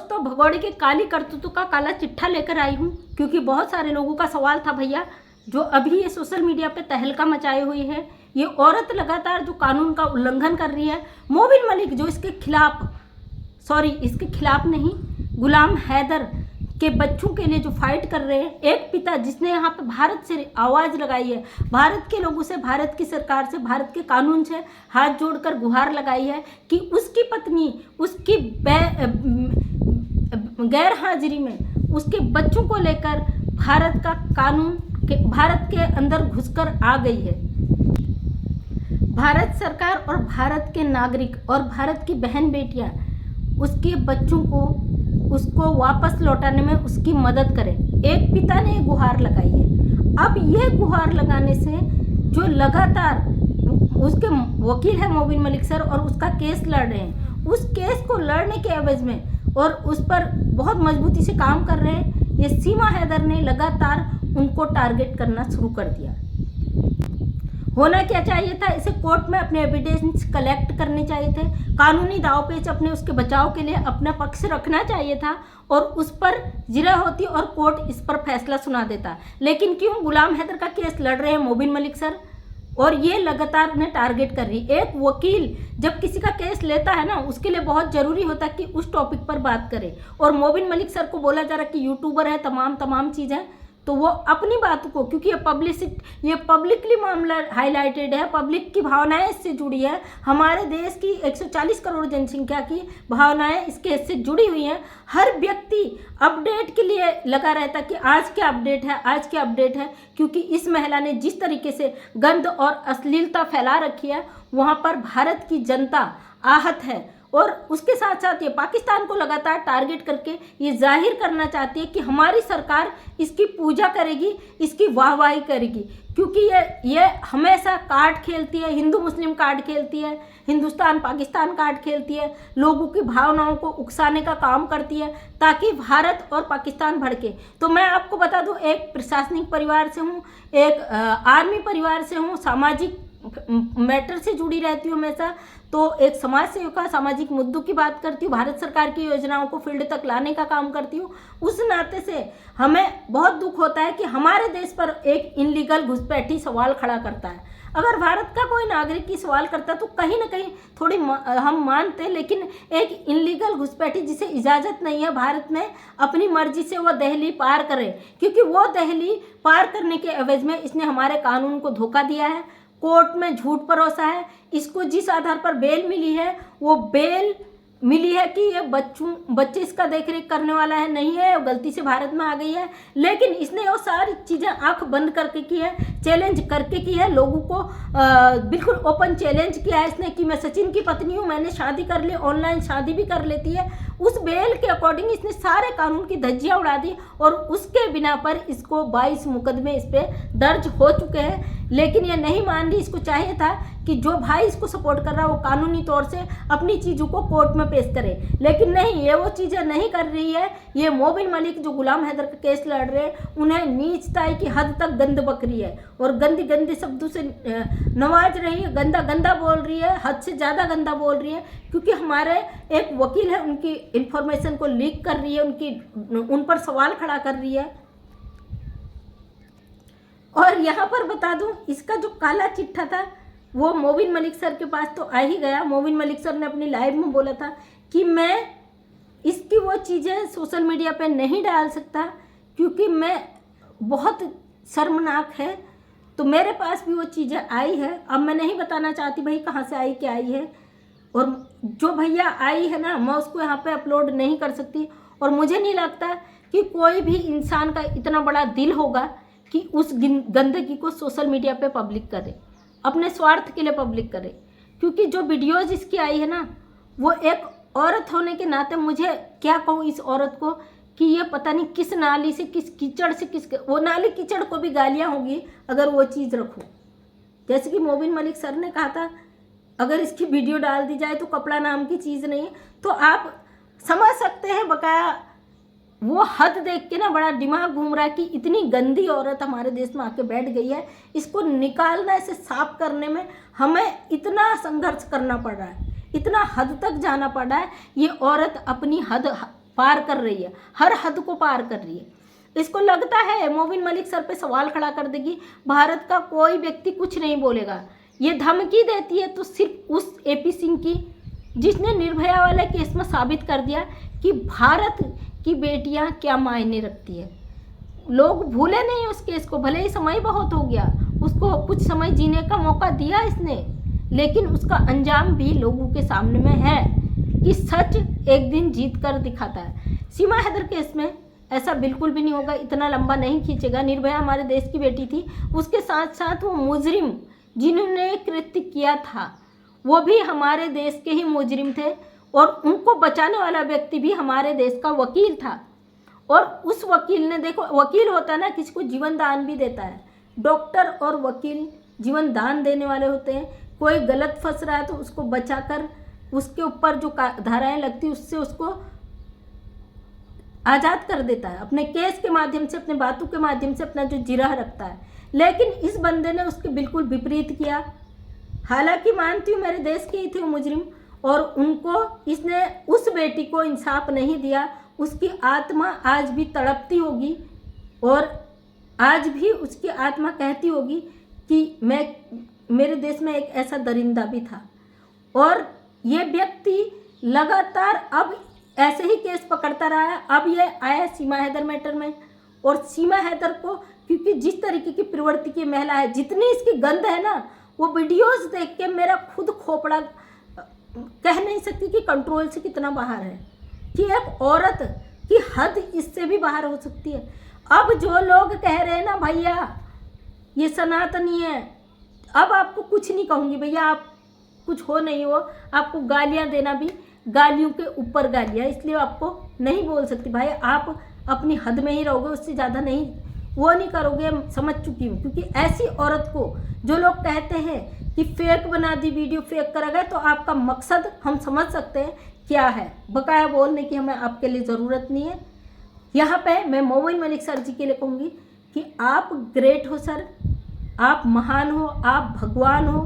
दोस्तों भगोड़े के काली करतूतों का काला चिट्ठा लेकर आई हूँ, क्योंकि बहुत सारे लोगों का सवाल था भैया जो अभी ये सोशल मीडिया पे तहलका मचाए हुई है। ये औरत लगातार जो कानून का उल्लंघन कर रही है, मोबिन मलिक जो इसके खिलाफ नहीं, गुलाम हैदर के बच्चों के लिए जो फाइट कर रहे हैं, एक पिता जिसने यहाँ पे भारत से आवाज़ लगाई है, भारत के लोगों से, भारत की सरकार से, भारत के कानून से हाथ जोड़कर गुहार लगाई है कि उसकी पत्नी उसकी गैर हाजिरी में उसके बच्चों को लेकर भारत का कानून भारत के अंदर घुसकर आ गई है। भारत सरकार और भारत के नागरिक और भारत की बहन बेटियां उसके बच्चों को उसको वापस लौटाने में उसकी मदद करें। एक पिता ने गुहार लगाई है। अब ये गुहार लगाने से जो लगातार उसके वकील है मोबिन मलिक सर और उसका केस लड़ रहे हैं, उस केस को लड़ने के एवज में और उस पर बहुत मजबूती से काम कर रहे हैं, ये सीमा हैदर ने लगातार उनको टारगेट करना शुरू कर दिया। होना क्या चाहिए था, इसे कोर्ट में अपने एविडेंस कलेक्ट करने चाहिए थे, कानूनी दावपेच अपने उसके बचाव के लिए अपना पक्ष रखना चाहिए था और उस पर जिरह होती और कोर्ट इस पर फैसला सुना देता। लेकिन क्यों गुलाम हैदर का केस लड़ रहे हैं मोबिन मलिक सर और ये लगातार उन्हें टारगेट कर रही। एक वकील जब किसी का केस लेता है ना, उसके लिए बहुत ज़रूरी होता है कि उस टॉपिक पर बात करे। और मोबिन मलिक सर को बोला जा रहा है कि यूट्यूबर है, तमाम चीज़ें, तो वो अपनी बात को, क्योंकि ये पब्लिकली मामला हाईलाइटेड है, पब्लिक की भावनाएं इससे जुड़ी है, हमारे देश की 140 करोड़ जनसंख्या की भावनाएं इसके इससे जुड़ी हुई हैं। हर व्यक्ति अपडेट के लिए लगा रहता कि आज क्या अपडेट है, आज क्या अपडेट है, क्योंकि इस महिला ने जिस तरीके से गंद और अश्लीलता फैला रखी है, वहाँ पर भारत की जनता आहत है। और उसके साथ साथ ये पाकिस्तान को लगातार टारगेट करके ये जाहिर करना चाहती है कि हमारी सरकार इसकी पूजा करेगी, इसकी वाहवाही करेगी, क्योंकि ये हमेशा कार्ड खेलती है, हिंदू मुस्लिम कार्ड खेलती है, हिंदुस्तान पाकिस्तान कार्ड खेलती है, लोगों की भावनाओं को उकसाने का काम करती है ताकि भारत और पाकिस्तान भड़के। तो मैं आपको बता दूं, एक प्रशासनिक परिवार से हूँ, एक आर्मी परिवार से हूँ, सामाजिक मैटर से जुड़ी रहती हूँ हमेशा, तो एक समाज सेविका, सामाजिक मुद्दों की बात करती हूँ, भारत सरकार की योजनाओं को फील्ड तक लाने का काम करती हूँ। उस नाते से हमें बहुत दुख होता है कि हमारे देश पर एक इनलीगल घुसपैठी सवाल खड़ा करता है। अगर भारत का कोई नागरिक की सवाल करता है तो कहीं ना कहीं थोड़ी हम मानते हैं, लेकिन एक इनलीगल घुसपैठी जिसे इजाज़त नहीं है भारत में अपनी मर्जी से वह दहली पार करे, क्योंकि वो दहली पार करने के एवज में इसने हमारे कानून को धोखा दिया है, कोर्ट में झूठ परोसा है। इसको जिस आधार पर बेल मिली है, वो बेल मिली है कि ये बच्चे इसका देखरेख करने वाला है, नहीं है, वो गलती से भारत में आ गई है, लेकिन इसने वो सारी चीज़ें आंख बंद करके की है, चैलेंज करके की है, लोगों को बिल्कुल ओपन चैलेंज किया है इसने कि मैं सचिन की पत्नी हूँ, मैंने शादी कर ली, ऑनलाइन शादी भी कर लेती है। उस बेल के अकॉर्डिंग इसने सारे कानून की धज्जियाँ उड़ा दी और उसके बिना पर इसको 22 मुकदमे इस पर दर्ज हो चुके हैं। लेकिन ये नहीं मान रही, इसको चाहिए था कि जो भाई इसको सपोर्ट कर रहा है वो कानूनी तौर से अपनी चीज़ों को कोर्ट में पेश करे, लेकिन नहीं, ये वो चीज़ें नहीं कर रही है। ये मोबिन मलिक जो गुलाम हैदर का केस लड़ रहे हैं, उन्हें नीचताई की हद तक गंद बक रही है और गंदे शब्दों से नवाज रही है, गंदा बोल रही है, हद से ज़्यादा गंदा बोल रही है, क्योंकि हमारे एक वकील है, उनकी इन्फॉर्मेशन को लीक कर रही है, उन पर सवाल खड़ा कर रही है। और यहाँ पर बता दूं, इसका जो काला चिट्ठा था वो मोबिन मलिक सर के पास तो आ ही गया। मोबिन मलिक सर ने अपनी लाइव में बोला था कि मैं इसकी वो चीज़ें सोशल मीडिया पे नहीं डाल सकता क्योंकि मैं बहुत शर्मनाक है, तो मेरे पास भी वो चीज़ें आई है। अब मैं नहीं बताना चाहती भाई कहाँ से आई, क्या आई है, और जो भैया आई है ना, मैं उसको यहाँ पे अपलोड नहीं कर सकती। और मुझे नहीं लगता कि कोई भी इंसान का इतना बड़ा दिल होगा कि उस गंदगी को सोशल मीडिया पे पब्लिक करे, अपने स्वार्थ के लिए पब्लिक करे, क्योंकि जो वीडियोज़ इसकी आई है ना, वो एक औरत होने के नाते मुझे क्या कहूँ इस औरत को कि ये पता नहीं किस नाली से, किस कीचड़ से, वो नाली कीचड़ को भी गालियाँ होगी अगर वो चीज़ रखो। जैसे कि मोबिन मलिक सर ने कहा था, अगर इसकी वीडियो डाल दी जाए तो कपड़ा नाम की चीज़ नहीं है, तो आप समझ सकते हैं बकाया वो हद देख के ना बड़ा दिमाग घूम रहा है कि इतनी गंदी औरत हमारे देश में आके बैठ गई है, इसको निकालना, इसे साफ करने में हमें इतना संघर्ष करना पड़ रहा है, इतना हद तक जाना पड़ रहा है। ये औरत अपनी हद पार कर रही है, हर हद को पार कर रही है। इसको लगता है मोबिन मलिक सर पे सवाल खड़ा कर देगी, भारत का कोई व्यक्ति कुछ नहीं बोलेगा। ये धमकी देती है तो सिर्फ उस एपी सिंह की, जिसने निर्भया वाले केस में साबित कर दिया कि भारत की बेटियां क्या मायने रखती है। लोग भूले नहीं उस केस को, भले ही समय बहुत हो गया, उसको कुछ समय जीने का मौका दिया इसने, लेकिन उसका अंजाम भी लोगों के सामने में है कि सच एक दिन जीत कर दिखाता है। सीमा हैदर केस में ऐसा बिल्कुल भी नहीं होगा, इतना लंबा नहीं खींचेगा। निर्भया हमारे देश की बेटी थी, उसके साथ साथ वो मुजरिम जिन्होंने कृत्य किया था वो भी हमारे देश के ही मुजरिम थे, और उनको बचाने वाला व्यक्ति भी हमारे देश का वकील था। और उस वकील ने, देखो वकील होता है ना, किसी को जीवन दान भी देता है। डॉक्टर और वकील जीवन दान देने वाले होते हैं। कोई गलत फंस रहा है तो उसको बचाकर उसके ऊपर जो धाराएं लगती उससे उसको आज़ाद कर देता है, अपने केस के माध्यम से, अपने बातों के माध्यम से अपना जो जिरह रखता है। लेकिन इस बंदे ने उसके बिल्कुल विपरीत किया। हालांकि मानती हूँ मेरे देश के ही थे वो मुजरिम, और उनको इसने उस बेटी को इंसाफ नहीं दिया। उसकी आत्मा आज भी तड़पती होगी, और आज भी उसकी आत्मा कहती होगी कि मेरे देश में एक ऐसा दरिंदा भी था। और ये व्यक्ति लगातार अब ऐसे ही केस पकड़ता रहा है। अब ये आया सीमा हैदर मैटर में, और सीमा हैदर को, क्योंकि जिस तरीके की प्रवृत्ति की महिला है, जितनी इसकी गंध है ना, वो वीडियोस देख के मेरा खुद खोपड़ा कह नहीं सकती कि कंट्रोल से कितना बाहर है, कि एक औरत की हद इससे भी बाहर हो सकती है। अब जो लोग कह रहे हैं ना भैया ये सनातनी है, अब आपको कुछ नहीं कहूँगी भैया, आप कुछ हो नहीं हो, आपको गालियाँ देना भी गालियों के ऊपर गालियाँ, इसलिए आपको नहीं बोल सकती भाई, आप अपनी हद में ही रहोगे, उससे ज़्यादा नहीं वो नहीं करोगे। समझ चुकी हूँ, क्योंकि ऐसी औरत को जो लोग कहते हैं कि फेक बना दी वीडियो, फेक करा गया, तो आपका मकसद हम समझ सकते हैं क्या है। बकाया बोलने की हमें आपके लिए ज़रूरत नहीं है। यहाँ पे मैं मोबिन मलिक सर जी के लिए कहूँगी कि आप ग्रेट हो सर, आप महान हो, आप भगवान हो,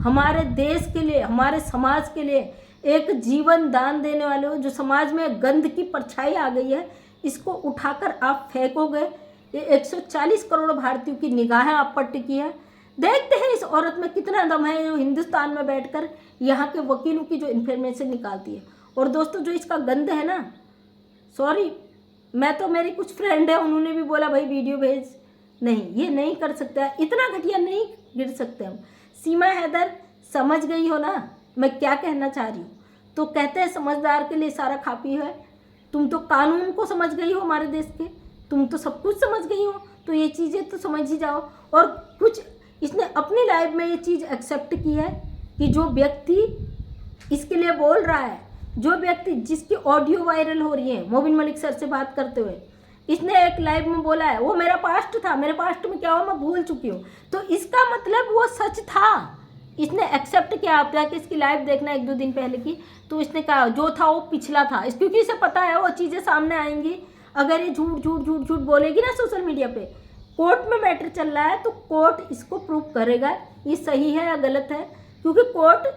हमारे देश के लिए, हमारे समाज के लिए एक जीवन दान देने वाले हो। जो समाज में गंद की परछाई आ गई है, इसको उठाकर आप फेंकोगे। ये 140 करोड़ भारतीयों की निगाहें आप पर टिकी है। देखते हैं इस औरत में कितना दम है, जो हिंदुस्तान में बैठकर यहाँ के वकीलों की जो इन्फॉर्मेशन निकालती है। और दोस्तों जो इसका गंद है ना, सॉरी, मैं तो, मेरी कुछ फ्रेंड है, उन्होंने भी बोला भाई वीडियो भेज, नहीं ये नहीं कर सकता, इतना घटिया नहीं गिर सकते हम। सीमा हैदर समझ गई हो ना मैं क्या कहना चाह रही हूँ। तो कहते हैं समझदार के लिए सारा खापी है। तुम तो कानून को समझ गई हो हमारे देश के, तुम तो सब कुछ समझ गई हो, तो ये चीज़ें तो समझ ही जाओ। और कुछ इसने अपनी लाइफ में ये चीज़ एक्सेप्ट की है कि जो व्यक्ति इसके लिए बोल रहा है, जो व्यक्ति जिसकी ऑडियो वायरल हो रही है मोबिन मलिक सर से बात करते हुए, इसने एक लाइव में बोला है वो मेरा पास्ट था, मेरे पास्ट में क्या हुआ मैं भूल चुकी हूँ, तो इसका मतलब वो सच था। इसने एक्सेप्ट किया। आप जाके इसकी लाइव देखना 1-2 दिन पहले की, तो इसने कहा जो था वो पिछला था, क्योंकि इसे पता है वो चीज़ें सामने आएंगी। अगर ये झूठ झूठ झूठ झूठ बोलेगी ना सोशल मीडिया पे, कोर्ट में मैटर चल रहा है तो कोर्ट इसको प्रूव करेगा ये सही है या गलत है, क्योंकि कोर्ट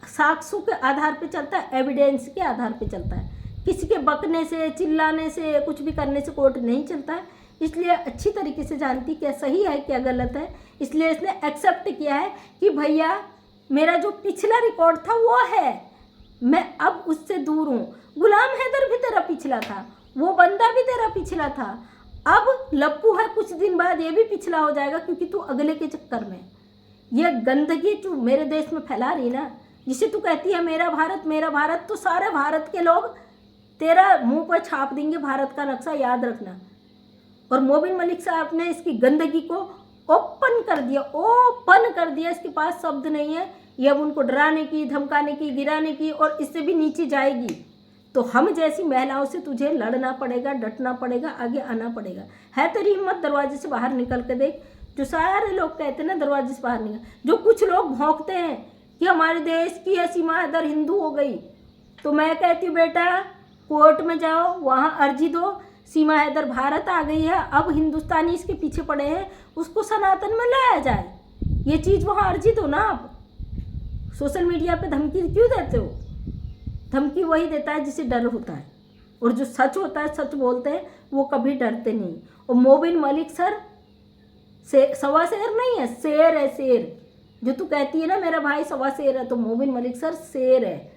साक्ष्यों के आधार पे चलता है, एविडेंस के आधार पे चलता है। किसी के बकने से, चिल्लाने से, कुछ भी करने से कोर्ट नहीं चलता है। इसलिए अच्छी तरीके से जानती क्या सही है क्या गलत है, इसलिए इसने एक्सेप्ट किया है कि भैया मेरा जो पिछला रिकॉर्ड था वो है, मैं अब उससे दूर हूँ। गुलाम हैदर भी तेरा पिछला था, वो बंदा भी तेरा पिछला था, अब लप्पू है कुछ दिन बाद ये भी पिछला हो जाएगा, क्योंकि तू अगले के चक्कर में ये गंदगी तू मेरे देश में फैला रही ना, जिसे तू कहती है मेरा भारत, तो सारे भारत के लोग तेरा मुंह पर छाप देंगे भारत का नक्शा, याद रखना। और मोबिन मलिक साहब ने इसकी गंदगी को ओपन कर दिया, इसके पास शब्द नहीं है ये अब उनको डराने की, धमकाने की, गिराने की, और इससे भी नीचे जाएगी। तो हम जैसी महिलाओं से तुझे लड़ना पड़ेगा, डटना पड़ेगा, आगे आना पड़ेगा। है तेरी हिम्मत, दरवाजे से बाहर निकल के देख। जो सारे लोग कहते हैं ना दरवाजे से बाहर निकल, जो कुछ लोग भौंकते हैं कि हमारे देश की है सीमा हैदर हिंदू हो गई, तो मैं कहती हूँ बेटा कोर्ट में जाओ, वहाँ अर्जी दो, सीमा हैदर भारत आ गई है, अब हिंदुस्तानी इसके पीछे पड़े हैं, उसको सनातन में लाया जाए। ये चीज़ वहाँ अर्जी दो ना। आप सोशल मीडिया पे धमकी क्यों देते हो? धमकी वही देता है जिसे डर होता है। और जो सच होता है, सच बोलते हैं, वो कभी डरते नहीं। और मोबिन मलिक सर सवा शेर नहीं है, शेर है, शेर। जो तू कहती है ना मेरा भाई सवा शेर है, तो मोबिन मलिक सर शेर है,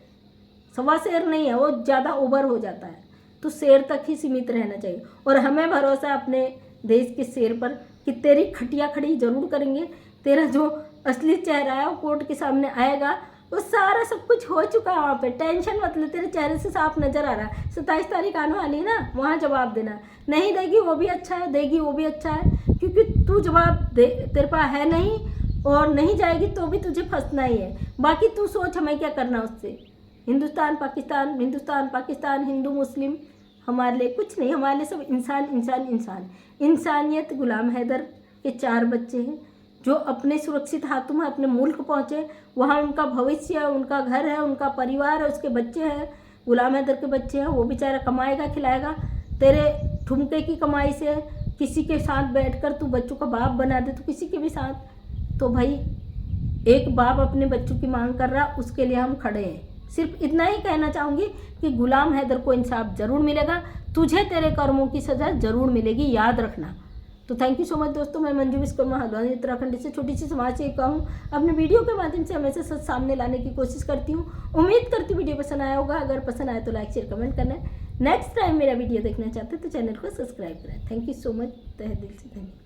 सवा शेर नहीं है, वो ज़्यादा ओवर हो जाता है। तो शेर तक ही सीमित रहना चाहिए। और हमें भरोसा है अपने देश के शेर पर कि तेरी खटिया खड़ी जरूर करेंगे। तेरा जो असली चेहरा है वो कोर्ट के सामने आएगा। वो सारा सब कुछ हो चुका है वहाँ पे, टेंशन मत ले, तेरे चेहरे से साफ नज़र आ रहा है। 27 तारीख आने वाली है ना, वहाँ जवाब देना। नहीं देगी वो भी अच्छा है, देगी वो भी अच्छा है, क्योंकि तू जवाब दे, तेरे पास है नहीं, और नहीं जाएगी तो भी तुझे फंसना ही है। बाकी तू सोच हमें क्या करना उससे। हिंदुस्तान पाकिस्तान, हिंदुस्तान पाकिस्तान, हिंदू मुस्लिम हमारे लिए कुछ नहीं, हमारे लिए सब इंसान इंसान इंसान। इंसानियत। गुलाम हैदर के 4 बच्चे हैं जो अपने सुरक्षित हाथों में अपने मुल्क पहुँचे, वहाँ उनका भविष्य है, उनका घर है, उनका परिवार है, उसके बच्चे हैं, गुलाम हैदर के बच्चे हैं। वो बेचारा कमाएगा खिलाएगा। तेरे ठुमके की कमाई से किसी के साथ बैठकर तू बच्चों का बाप बना दे, तो किसी के भी साथ। तो भाई एक बाप अपने बच्चों की मांग कर रहा, उसके लिए हम खड़े हैं। सिर्फ इतना ही कहना चाहूँगी कि गुलाम हैदर को इंसाफ ज़रूर मिलेगा, तुझे तेरे कर्मों की सज़ा ज़रूर मिलेगी, याद रखना। तो थैंक यू सो मच दोस्तों। मैं मंजू विश्वकर्मा हल्द्वानी उत्तराखंड से छोटी सी समाज सेविका हूँ। अपने वीडियो के माध्यम से हमेशा सच सामने लाने की कोशिश करती हूँ। उम्मीद करती हूँ वीडियो पसंद आया होगा। अगर पसंद आए तो लाइक शेयर कमेंट करना। नेक्स्ट टाइम मेरा वीडियो देखना चाहते हैं तो चैनल को सब्सक्राइब करें। थैंक यू सो मच, तहे दिल से धन्यवाद।